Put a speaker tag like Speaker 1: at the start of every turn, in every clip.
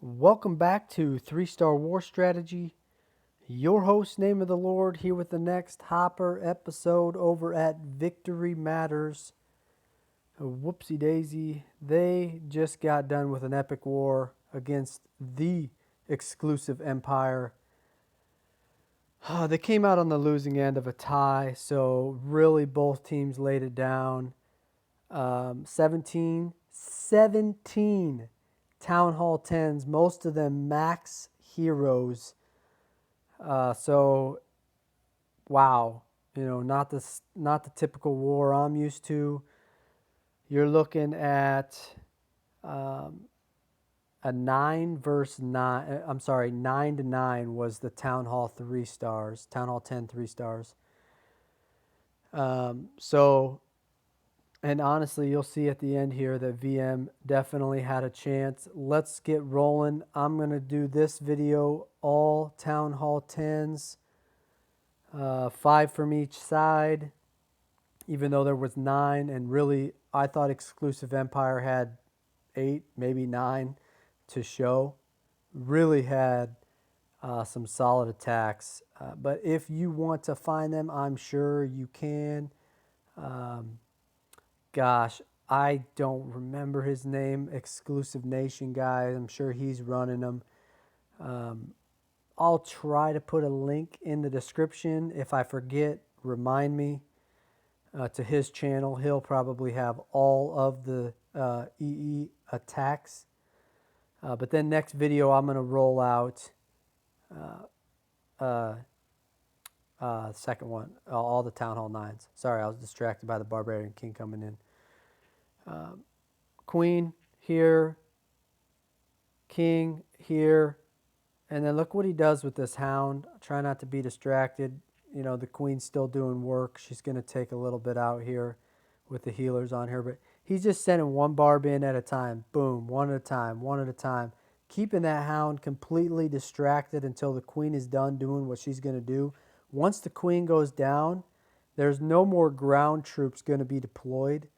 Speaker 1: Welcome back to 3-Star War Strategy. Your host, Name of the Lord, here with the next Hopper episode over at Victory Matters. Whoopsie daisy. They just got done with an epic war against the exclusive empire. They came out on the losing end of a tie, so really both teams laid it down. 17 Town Hall 10s, most of them max heroes. So, wow, not the typical war I'm used to. You're looking at a 9 versus 9. I'm sorry, 9-9 was the Town Hall 3 stars, Town Hall 10 3 stars. And honestly, you'll see at the end here that VM definitely had a chance. Let's get rolling. I'm going to do this video all Town Hall 10s, 5 from each side, even though there was 9. And really, I thought Exclusive Empire had 8, maybe 9 to show. Really had some solid attacks. But if you want to find them, I'm sure you can. Gosh, I don't remember his name. Exclusive Nation guy. I'm sure he's running them. I'll try to put a link in the description. If I forget, remind me to his channel. He'll probably have all of the EE attacks. But then next video, I'm going to roll out second one, all the Town Hall 9s. Sorry, I was distracted by the Barbarian King coming in. Queen here, King here, and then look what he does with this Hound. Try not to be distracted. The Queen's still doing work. She's going to take a little bit out here with the healers on her, but he's just sending one barb in at a time. Boom, one at a time, one at a time. Keeping that Hound completely distracted until the Queen is done doing what she's going to do. Once the Queen goes down, there's no more ground troops going to be deployed.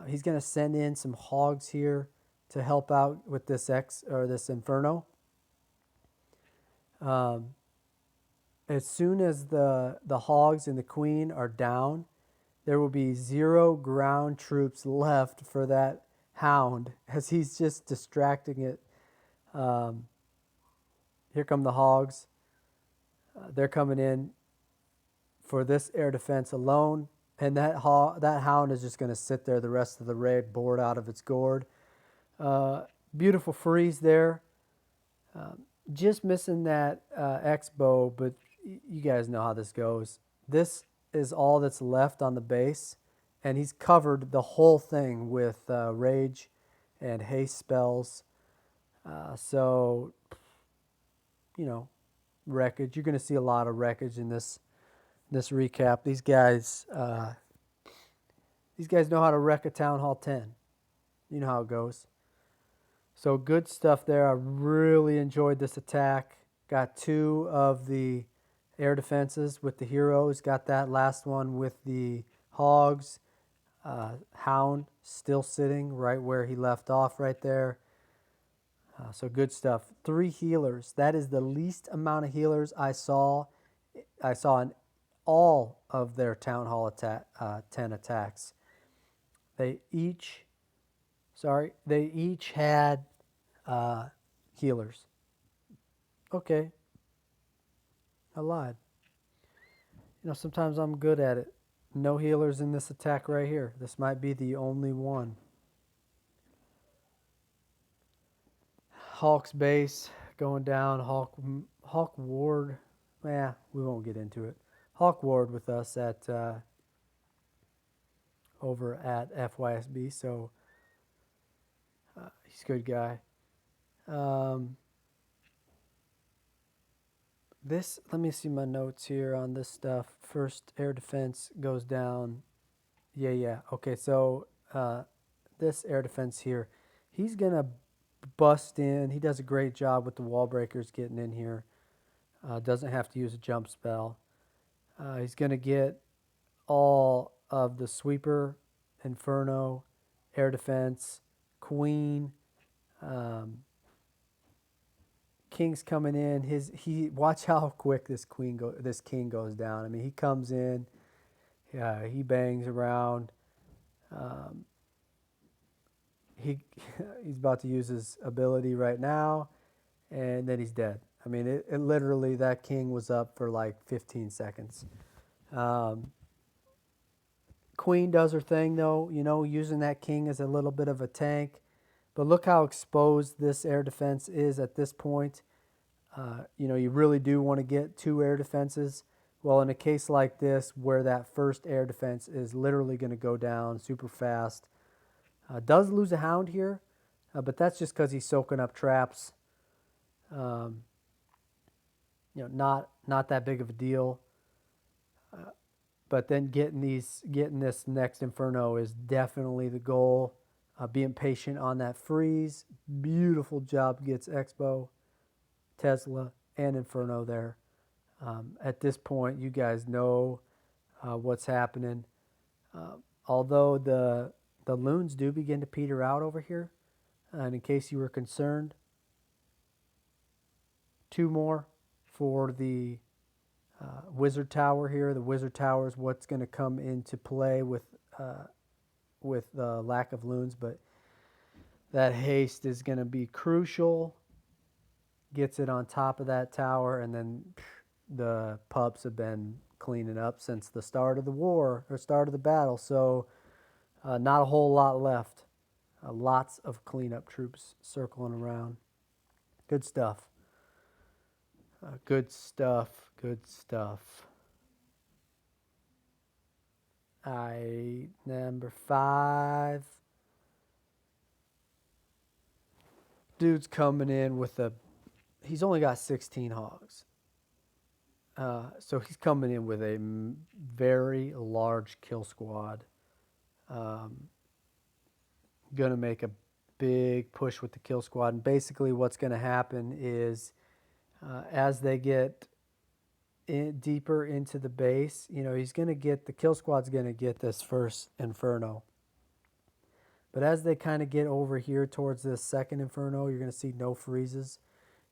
Speaker 1: He's going to send in some hogs here to help out with this this Inferno. As soon as the hogs and the Queen are down, there will be 0 ground troops left for that Hound as he's just distracting it. Here come the hogs. They're coming in for this air defense alone. And that Hound is just going to sit there the rest of the raid, bored out of its gourd. Beautiful freeze there. Just missing that X-bow, but you guys know how this goes. This is all that's left on the base, and he's covered the whole thing with rage and haste spells. So, wreckage. You're going to see a lot of wreckage in this recap. These guys know how to wreck a Town Hall 10. You know how it goes. So good stuff there. I really enjoyed this attack. Got 2 of the air defenses with the heroes. Got that last one with the hogs. Hound still sitting right where he left off right there. So good stuff. 3 healers. That is the least amount of healers I saw in all of their Town Hall 10 attacks. They each had healers. Okay. I lied. Sometimes I'm good at it. No healers in this attack right here. This might be the only one. Hawk's base going down. Hawk Ward. We won't get into it. Hawk Ward with us at over at FYSB, so he's a good guy. Let me see my notes here on this stuff. First air defense goes down. Yeah. Okay, so this air defense here, he's gonna bust in. He does a great job with the wall breakers getting in here. Doesn't have to use a jump spell. He's gonna get all of the sweeper, Inferno, air defense, Queen, king's coming in. Watch how quick this king goes down. I mean, he comes in, he bangs around. Um, he's about to use his ability right now, and then he's dead. I mean, it literally, that king was up for like 15 seconds. Queen does her thing though, using that king as a little bit of a tank. But look how exposed this air defense is at this point. You really do want to get 2 air defenses. Well, in a case like this, where that first air defense is literally going to go down super fast, does lose a hound here, but that's just because he's soaking up traps. Not that big of a deal. But then getting this next Inferno is definitely the goal. Being patient on that freeze. Beautiful job gets Expo, Tesla, and Inferno there. At this point, you guys know what's happening. Although the loons do begin to peter out over here, and in case you were concerned, 2 more for the Wizard Tower here. The Wizard Tower is what's going to come into play with the lack of loons, but that haste is going to be crucial. Gets it on top of that tower, and then the pups have been cleaning up since the start of the war, or start of the battle, so not a whole lot left. Lots of cleanup troops circling around. Good stuff. Good stuff. Good stuff. Number 5. Dude's coming in with he's only got 16 hogs. So he's coming in with a very large kill squad. Gonna make a big push with the kill squad. And basically what's gonna happen is as they get deeper into the base, he's gonna get, the kill squad's gonna get this first Inferno. But as they kind of get over here towards this second Inferno, you're going to see no freezes.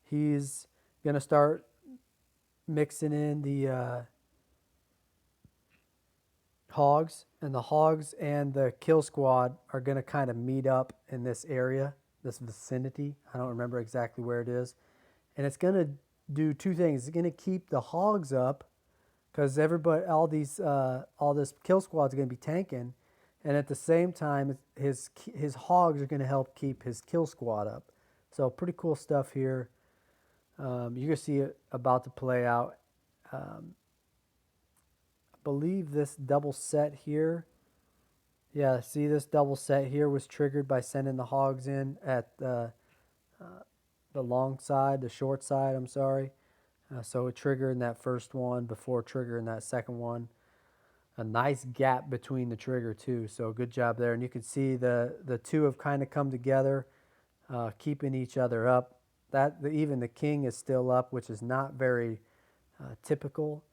Speaker 1: He's going to start mixing in the hogs. And the hogs and the kill squad are going to kind of meet up in this area, this vicinity. I don't remember exactly where it is. And it's going to do 2 things. It's going to keep the hogs up because all this kill squad's going to be tanking. And at the same time, his hogs are going to help keep his kill squad up. So pretty cool stuff here. You're going to see it about to play out. I believe this double set here. Yeah, see, this double set here was triggered by sending the hogs in at the short side, I'm sorry. So it triggered in that first one before triggering that second one. A nice gap between the trigger too, so good job there. And you can see the 2 have kind of come together, keeping each other up. Even the king is still up, which is not very typical.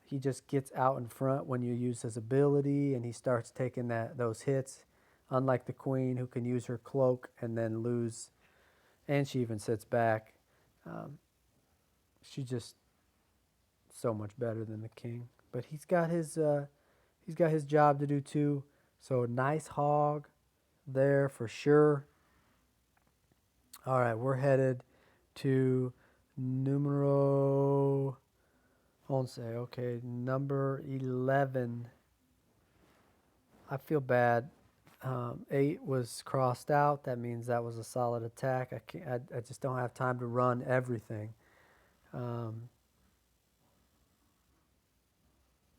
Speaker 1: He just gets out in front when you use his ability, and he starts taking those hits, unlike the queen, who can use her cloak and then lose, and she even sits back. She's just so much better than the king. But he's got his job to do too. So nice hog there for sure. All right, we're headed to numero 11. Okay, number 11. I feel bad. 8 was crossed out. That means that was a solid attack. I just don't have time to run everything.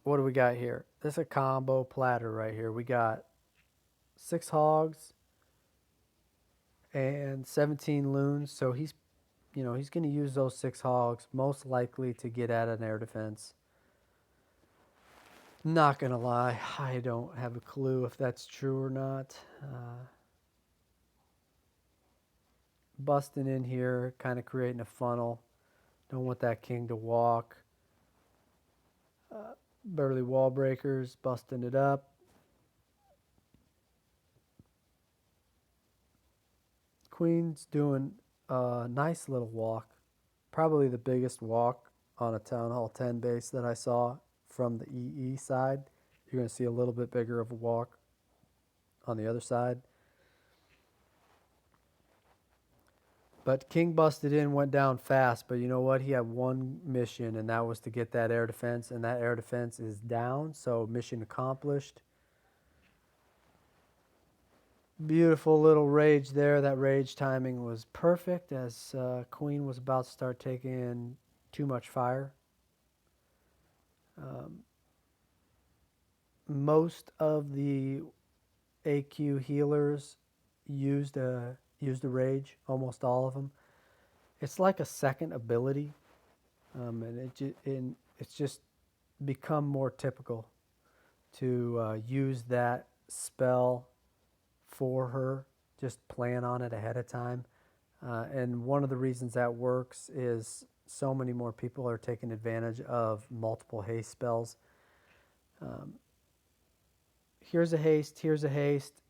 Speaker 1: What do we got here? This is a combo platter right here. We got 6 hogs and 17 loons. So he's going to use those 6 hogs most likely to get at an air defense. Not going to lie, I don't have a clue if that's true or not. Busting in here, kind of creating a funnel. Don't want that king to walk. Burly wall breakers, busting it up. Queen's doing a nice little walk. probably the biggest walk on a Town Hall 10 base that I saw from the EE side. You're going to see a little bit bigger of a walk on the other side. But King busted in, went down fast, but you know what? He had one mission, and that was to get that air defense, and that air defense is down, so mission accomplished. Beautiful little rage there. That rage timing was perfect as Queen was about to start taking too much fire. Most of the AQ healers used a rage, almost all of them. It's like a second ability, and it's just become more typical to use that spell for her. Just plan on it ahead of time, and one of the reasons that works is so many more people are taking advantage of multiple haste spells. Here's a haste, here's a haste.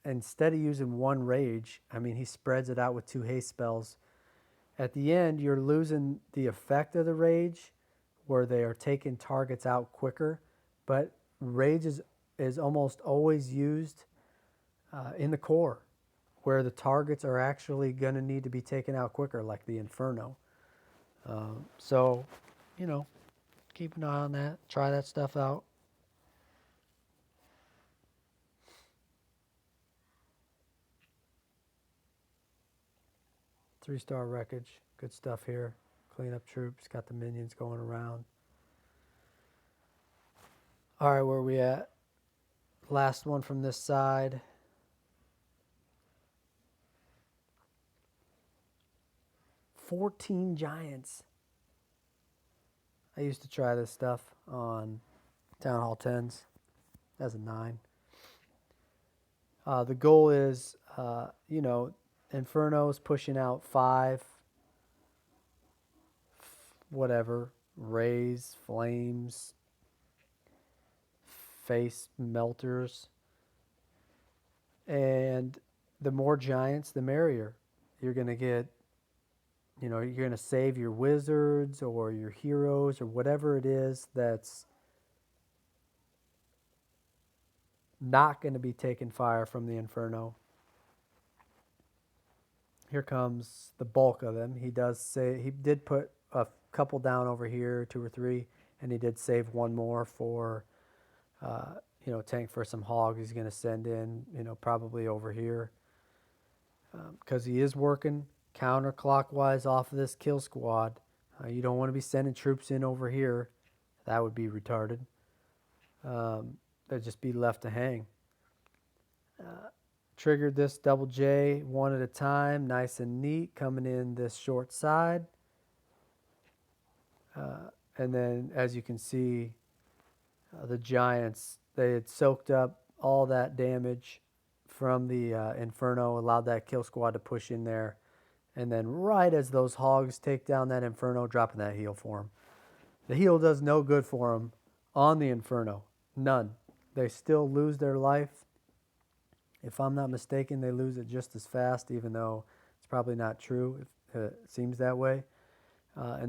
Speaker 1: Instead of using one rage, I mean, he spreads it out with 2 haste spells. At the end, you're losing the effect of the rage, where they are taking targets out quicker, but rage is almost always used in the core, where the targets are actually going to need to be taken out quicker, like the Inferno. So, you know, keep an eye on that. Try that stuff out. Three-star wreckage. Good stuff here. Clean up troops. Got the minions going around. All right, where are we at? Last one from this side. $14 giants. I used to try this stuff on Town Hall 10s as a 9. The goal is, you know, Inferno's pushing out 5, whatever, rays, flames, face melters. And the more giants, the merrier. You're going to get, you know, you're going to save your wizards or your heroes or whatever it is that's not going to be taking fire from the Inferno. Here comes the bulk of them. He did put a couple down over here, 2 or 3, and he did save one more for, you know, tank for some hogs he's going to send in, you know, probably over here. Because he is working counterclockwise off of this kill squad. You don't want to be sending troops in over here. That would be retarded. They'd just be left to hang. Triggered this double J one at a time, nice and neat, coming in this short side. And then, as you can see, the giants, they had soaked up all that damage from the Inferno, allowed that kill squad to push in there. And then right as those hogs take down that Inferno, dropping that heal for them. The heal does no good for them on the Inferno. None. They still lose their life. If I'm not mistaken, they lose it just as fast, even though it's probably not true. It seems that way.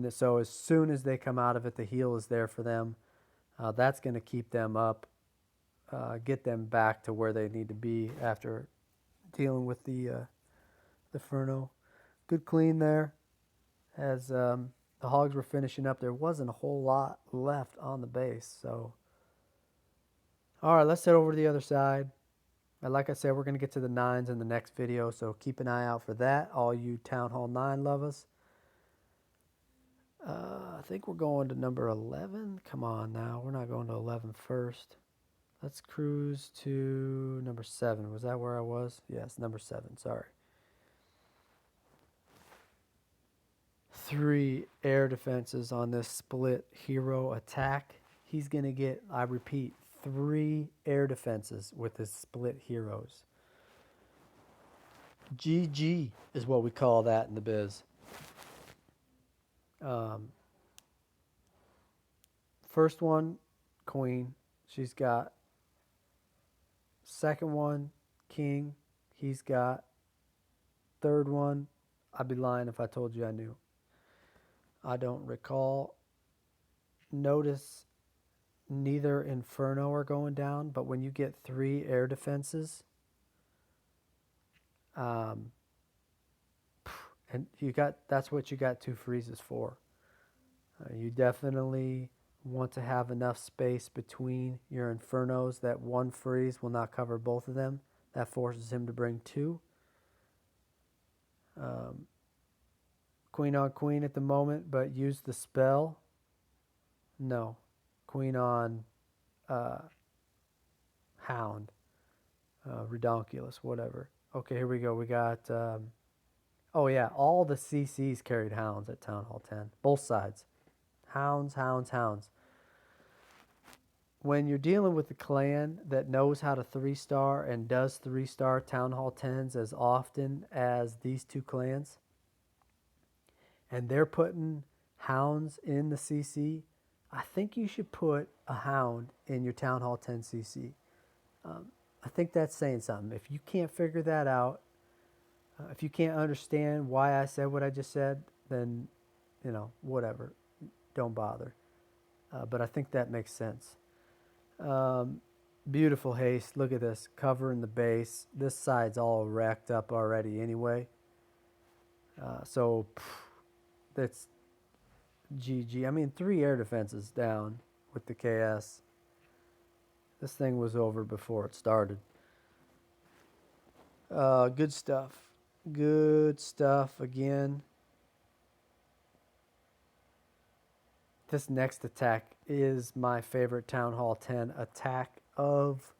Speaker 1: So as soon as they come out of it, the heal is there for them. That's going to keep them up, get them back to where they need to be after dealing with the Inferno. Good clean there. As the hogs were finishing up, there wasn't a whole lot left on the base. So, all right, let's head over to the other side. And like I said, we're going to get to the 9s in the next video, so keep an eye out for that, all you Town Hall 9 lovers. I think we're going to number 11. Come on now, we're not going to 11 first. Let's cruise to number 7. Was that where I was? Yes, number 7, sorry. 3 air defenses on this split hero attack. He's going to get, I repeat, 3 air defenses with his split heroes. GG is what we call that in the biz. First one, Queen. She's got. Second one, King. He's got. Third one, I'd be lying if I told you I knew. I don't recall. Notice neither Inferno are going down, but when you get 3 air defenses, um, and that's what you got 2 freezes for. You definitely want to have enough space between your Infernos that 1 freeze will not cover both of them. That forces him to bring 2. Um, queen on queen at the moment, but use the spell. No. Queen on hound. Redonkulous, whatever. Okay, here we go. We got, oh yeah, all the CCs carried hounds at Town Hall 10. Both sides. Hounds, hounds, hounds. When you're dealing with a clan that knows how to 3-star and does 3-star Town Hall 10s as often as these 2 clans, and they're putting hounds in the CC, I think you should put a hound in your Town Hall 10 CC. I think that's saying something. If you can't figure that out, if you can't understand why I said what I just said, then, whatever. Don't bother. But I think that makes sense. Beautiful haste. Look at this. Covering the base. This side's all racked up already anyway. So that's GG. I mean, 3 air defenses down with the KS. This thing was over before it started. Good stuff. Good stuff again. This next attack is my favorite Town Hall 10 attack of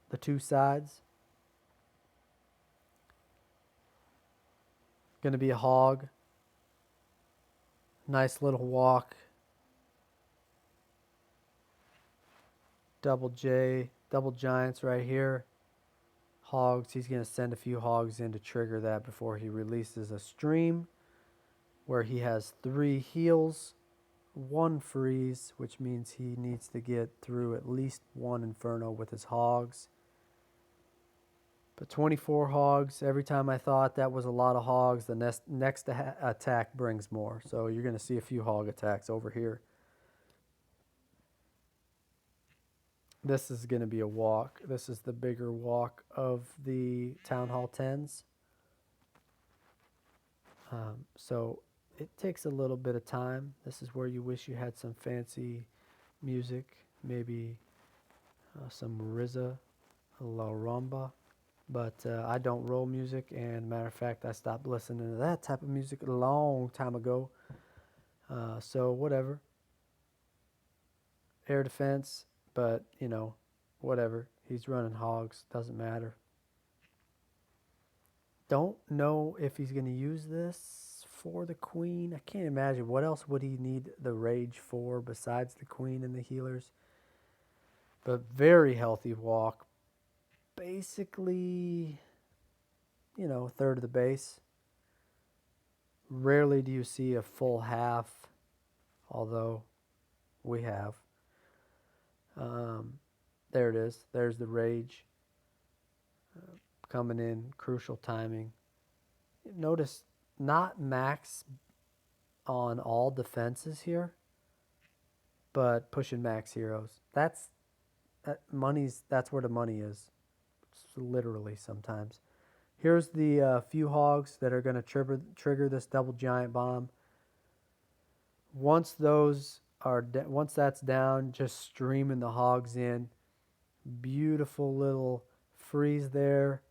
Speaker 1: the 2 sides. Going to be a hog. Nice little walk. Double J, double giants right here. Hogs, he's going to send a few hogs in to trigger that before he releases a stream where he has 3 heals, 1 freeze, which means he needs to get through at least 1 Inferno with his hogs. But 24 hogs, every time I thought that was a lot of hogs, the next attack brings more. So you're going to see a few hog attacks over here. This is going to be a walk. This is the bigger walk of the Town Hall 10s. So it takes a little bit of time. This is where you wish you had some fancy music, maybe some RZA, La Rumba. But I don't roll music, and matter of fact, I stopped listening to that type of music a long time ago. So whatever. Air defense, but whatever. He's running hogs, doesn't matter. Don't know if he's going to use this for the queen. I can't imagine. What else would he need the rage for besides the queen and the healers? But very healthy walk. Basically, a third of the base. Rarely do you see a full half, although we have. There it is. There's the rage. Coming in, crucial timing. Notice not max on all defenses here, but pushing max heroes. That's where the money is. It's literally sometimes. Here's the few hogs that are going to trigger this double giant bomb. Once that's down, just streaming the hogs in. Beautiful little freeze there,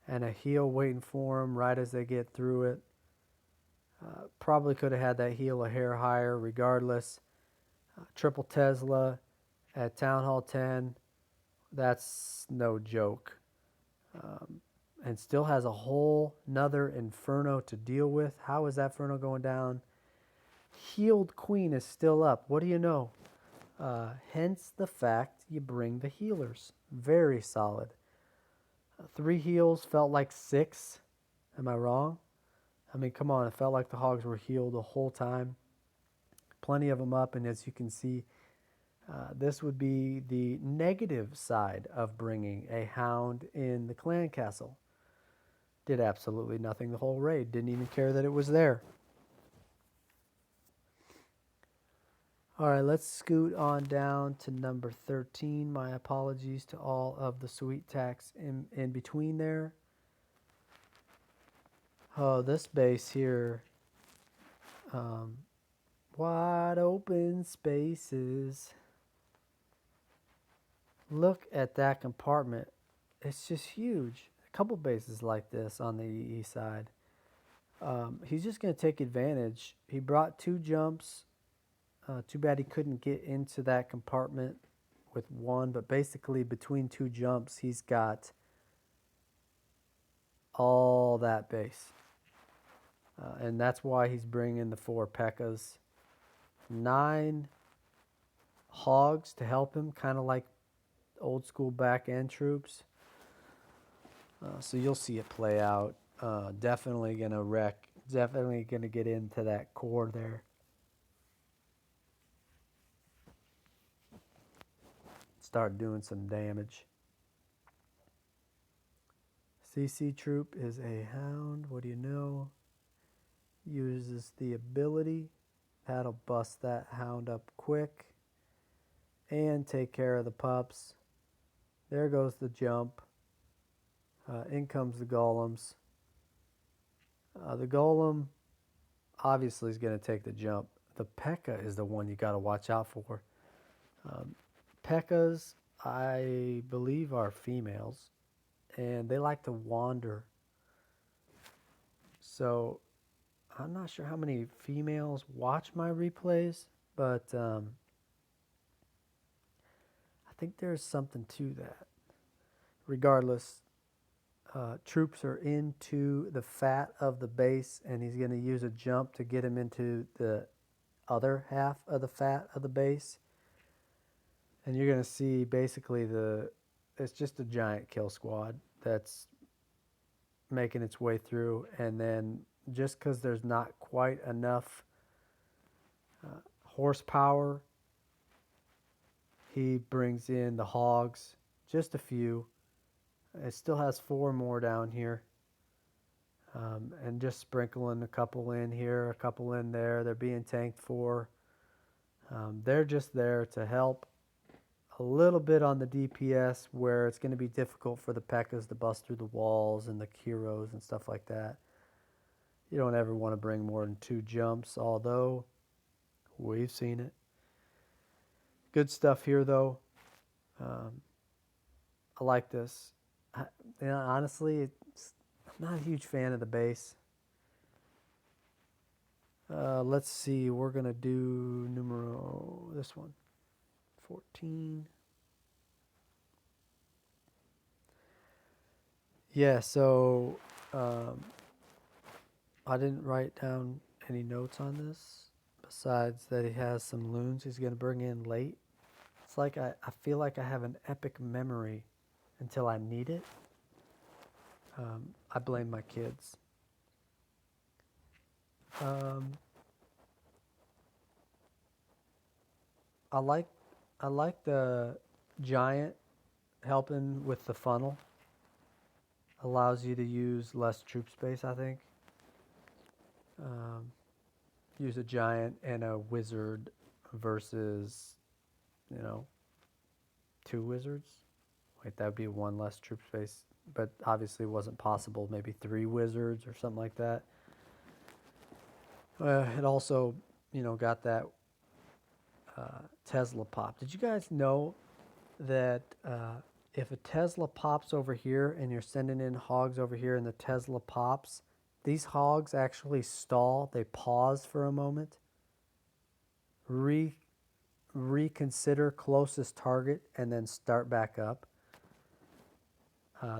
Speaker 1: and a heal waiting for them right as they get through it. Probably could have had that heal a hair higher regardless. Triple Tesla at Town Hall 10. That's no joke. And still has a whole nother Inferno to deal with. How is that Inferno going down? Healed Queen is still up. What do you know? Hence the fact you bring the healers. Very solid. 3 heals felt like 6. Am I wrong? I mean, come on. It felt like the hogs were healed the whole time. Plenty of them up. And as you can see, this would be the negative side of bringing a hound in the clan castle. Did absolutely nothing the whole raid. Didn't even care that it was there. All right, let's scoot on down to number 13. My apologies to all of the sweet tacks in between there. Oh, this base here. Wide open spaces. Look at that compartment. It's just huge. A couple bases like this on the EE side. He's just going to take advantage. He brought 2 jumps. Too bad he couldn't get into that compartment with 1, but basically between 2 jumps, he's got all that base. And that's why he's bringing the 4 P.E.K.K.A.s. 9 hogs to help him, kind of like old school back end troops. So you'll see it play out. Definitely going to wreck. Definitely going to get into that core there. Start doing some damage. CC Troop is a hound. What do you know? Uses the ability. That'll bust that hound up quick. And take care of the pups. There goes the jump. In comes the golems. The golem obviously is going to take the jump. The P.E.K.K.A. is the one you got to watch out for. P.E.K.K.A.s, I believe, are females. And they like to wander. So I'm not sure how many females watch my replays, but I think there's something to that. Regardless, troops are into the fat of the base, and he's going to use a jump to get him into the other half of the fat of the base. And you're going to see basically it's just a giant kill squad that's making its way through. And then just because there's not quite enough horsepower, he brings in the hogs, just a few. It still has 4 more down here. And just sprinkling a couple in here, a couple in there. They're being tanked for. They're just there to help a little bit on the DPS, where it's going to be difficult for the P.E.K.K.A.s to bust through the walls and the Kiros and stuff like that. You don't ever want to bring more than 2 jumps, although we've seen it. Good stuff here, though. I like this. Honestly, I'm not a huge fan of the base. Let's see. We're going to do this one. 14. Yeah, so I didn't write down any notes on this besides that he has some loons he's going to bring in late. It's like I feel like I have an epic memory until I need it. I blame my kids. I like the giant helping with the funnel. Allows you to use less troop space, I think. Use a giant and a wizard versus, 2 wizards. Wait, that would be 1 less troop space, but obviously it wasn't possible. Maybe 3 wizards or something like that. It also, got that Tesla pop. Did you guys know that if a Tesla pops over here and you're sending in hogs over here and the Tesla pops, these hogs actually stall. They pause for a moment, reconsider closest target, and then start back up.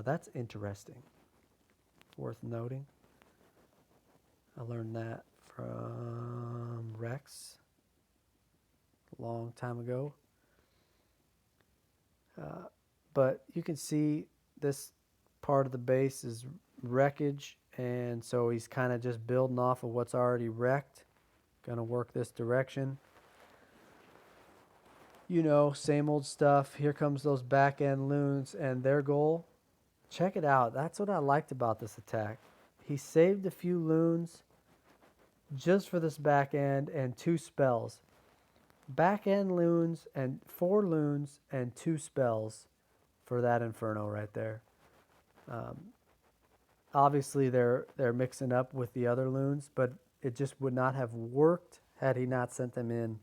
Speaker 1: That's interesting. Worth noting. I learned that from Rex a long time ago. But you can see this part of the base is wreckage, and so he's kind of just building off of what's already wrecked. Gonna work this direction. Same old stuff. Here comes those back end loons and their goal. Check it out. That's what I liked about this attack. He saved a few loons just for this back end and 2 spells. back end loons and 4 loons and 2 spells for that Inferno right there. Obviously, they're mixing up with the other loons, but it just would not have worked had he not sent them in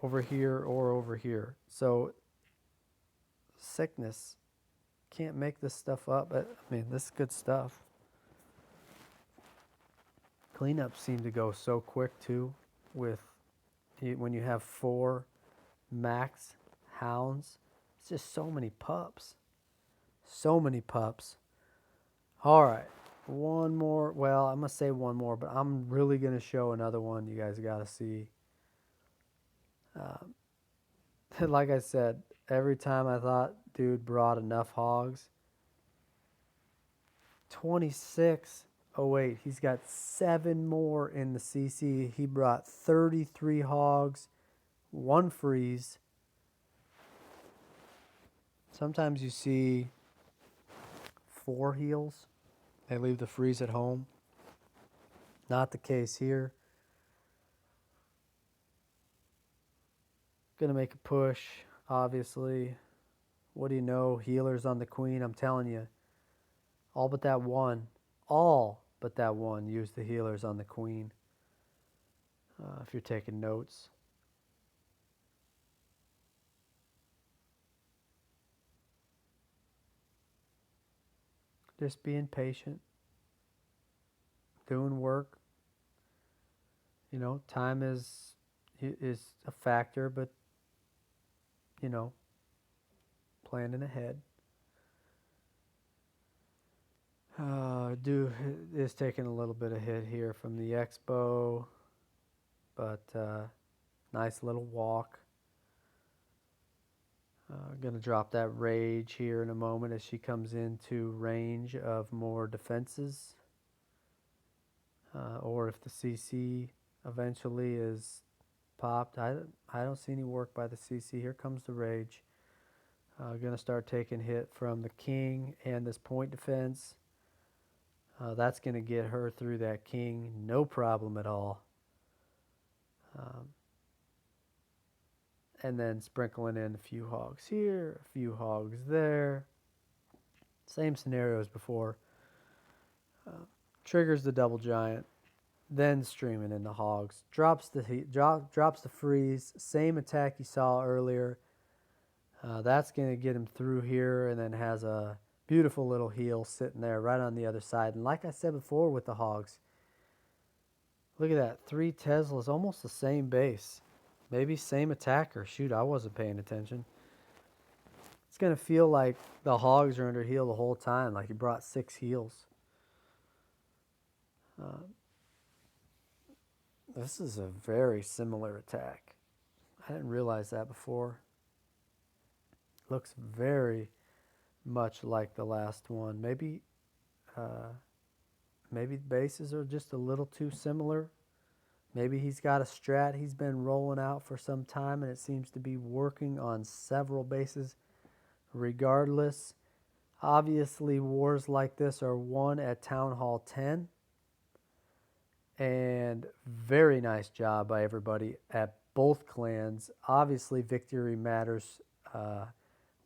Speaker 1: over here or over here. So, sickness. Can't make this stuff up. I mean, this is good stuff. Cleanups seem to go so quick, too, with when you have 4 max hounds. It's just so many pups. So many pups. All right, one more. Well, I'm going to say one more, but I'm really going to show another one you guys got to see. Like I said, every time I thought dude brought enough hogs, 26. Oh, wait, he's got 7 more in the CC. He brought 33 hogs, 1 freeze. Sometimes you see 4 heels. They leave the freeze at home. Not the case here. Gonna make a push, obviously. What do you know? Healers on the queen. I'm telling you. All but that one use the healers on the queen. If you're taking notes. Just being patient. Doing work. You know, time is a factor, but, you know, planning ahead. Is taking a little bit of hit here from the Expo, but nice little walk. Gonna drop that rage here in a moment as she comes into range of more defenses, or if the CC eventually is popped. I don't see any work by the CC. Here comes the rage. Gonna start taking hit from the king and this point defense. That's going to get her through that king, no problem at all. And then sprinkling in a few hogs here, a few hogs there. Same scenario as before. Triggers the double giant, then streaming in the hogs. Drops the freeze. Same attack you saw earlier. That's going to get him through here, and then has a beautiful little heel sitting there right on the other side. And like I said before with the hogs, look at that. 3 Teslas, almost the same base. Maybe same attacker. Shoot, I wasn't paying attention. It's going to feel like the hogs are under heel the whole time, like he brought 6 heels. This is a very similar attack. I didn't realize that before. Looks very much like the last one. Maybe the bases are just a little too similar. Maybe he's got a strat he's been rolling out for some time, and it seems to be working on several bases. Regardless, obviously wars like this are won at Town Hall 10. And very nice job by everybody at both clans. Obviously, victory matters.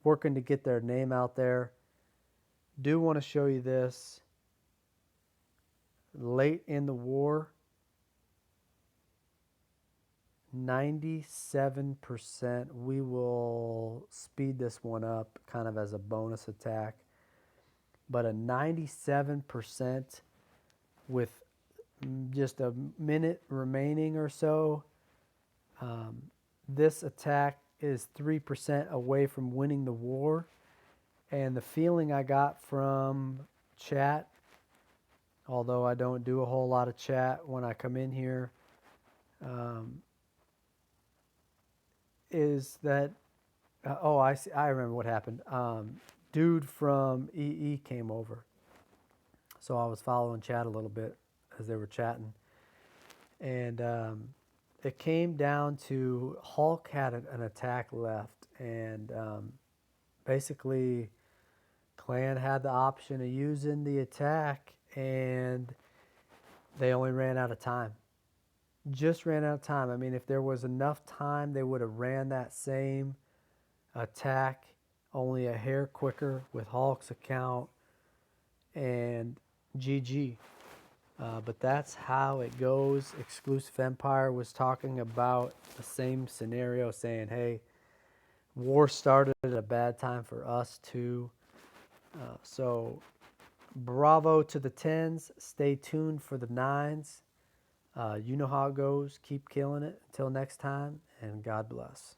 Speaker 1: Working to get their name out there. Do want to show you this. Late in the war, 97%. We will speed this one up kind of as a bonus attack. But a 97% with just a minute remaining or so. This attack is 3% away from winning the war. And the feeling I got from chat, although I don't do a whole lot of chat when I come in here, is that, I remember what happened. Dude from EE came over. So I was following chat a little bit as they were chatting. And it came down to Hulk had an attack left. And basically, clan had the option of using the attack, and they only ran out of time. just ran out of time. I mean, if there was enough time, they would have ran that same attack only a hair quicker with Hulk's account and GG. But that's how it goes. Exclusive Empire was talking about the same scenario, saying, hey, war started at a bad time for us too. So bravo to the 10s. Stay tuned for the 9s. You know how it goes. Keep killing it. Until next time, and God bless.